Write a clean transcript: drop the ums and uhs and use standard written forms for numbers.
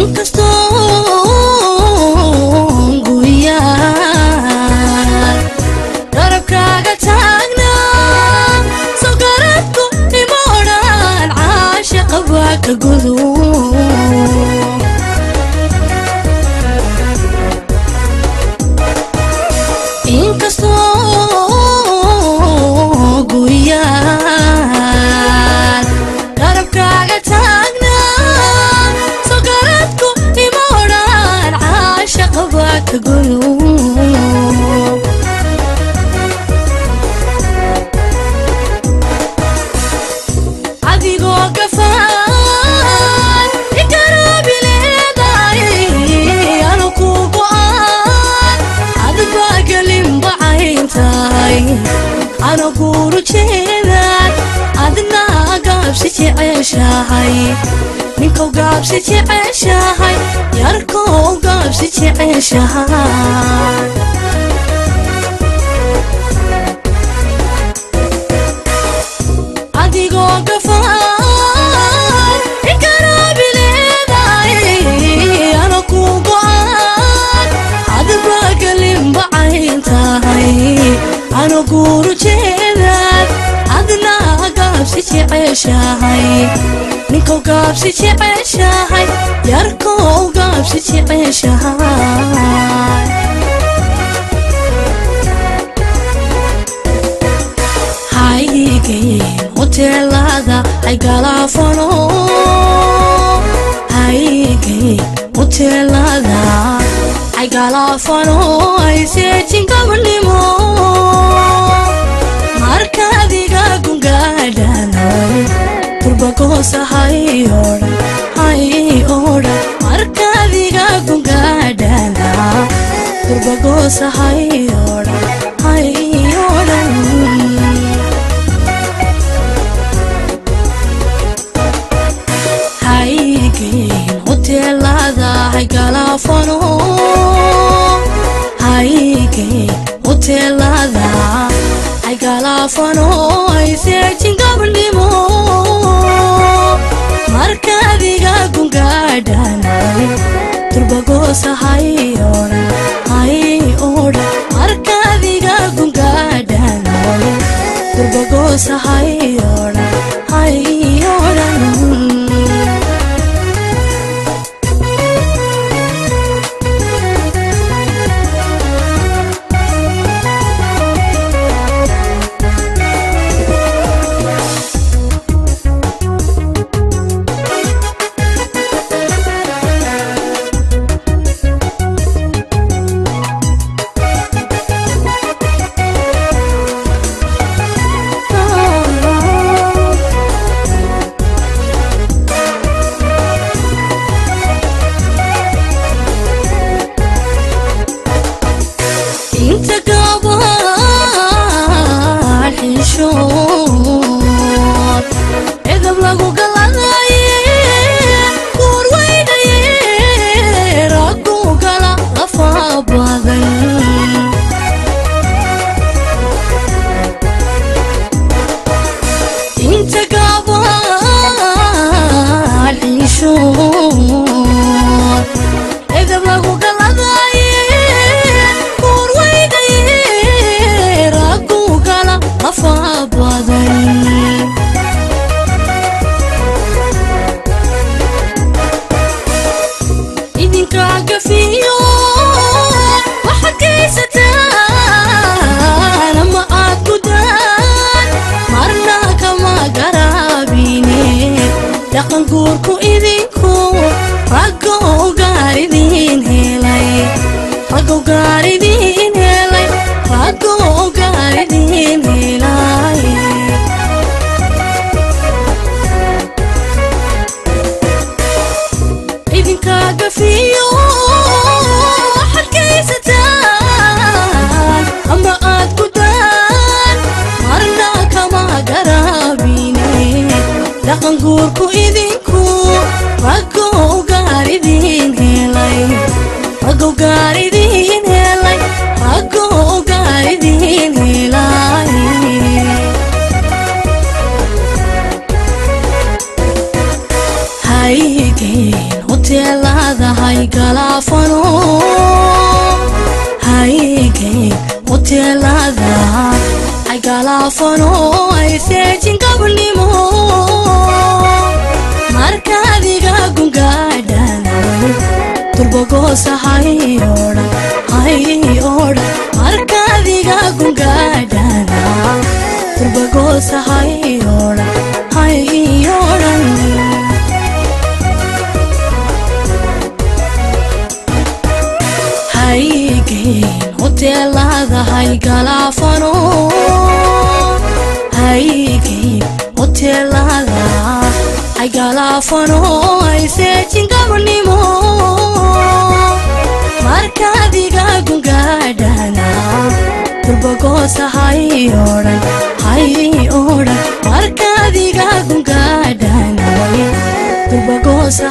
inkastoo guyaan garabkaaga taagna soo garadku ima odhan caashaqa waa ka gudu أنا أقول كذا أدنى قابسي تعيشهاي منكو قابسي تعيشهاي ياركو قابسي تعيشهاي أديقو قفان إكرابي ليداي أنا كوبان أدبا قلم بعين تاهي أنا أقول كذا أدنى قابسي تعيشهاي منكو قابسي تعيشهاي ياركو قابسي تعيشهاي هايجين هوتيل هذا هاي قلافونو هايجين هوتيل هذا هاي قلافونو هاي سيتين قبل مو Turbagosa hai ora markadiga gungadana Turbagosa hai ora Haigin hotelada hai galafono Haigin hotelada hai galafono hai searching gablimo markadiga gungadana Turbagosa hai ora markadiga gungadana Turbagosa hai ora إذا بلاقو قلعي كور ويدي راقو قلع غفا باذي انت قابا الحيشون إذا بلاقو قلعي كور ويدي راقو قلع غفا باذي فيو وحكيستان لما أكدان مرنا كما قرابيني لقن قوركو إذنكو رقو قاردين هلاي رقو قاردين هلاي رقو قاردين هلاي إذنكا قفيو لقن قوركو إذنكو رقو قاردين هلاي رقو قاردين هلاي رقو قاردين هلاي هايجين هوتيل هذا galaafano ay seejin qablimo markaadiga gungaadhana turbogosa hay oda markaadiga gungaadhana turbogosa hay oda hotelada hay galaafano haygi hotelada hay galaafano ay seejin qablimo markaadiga gungaadhana turbogosa hay oda markaadiga gungaadhana turbogosa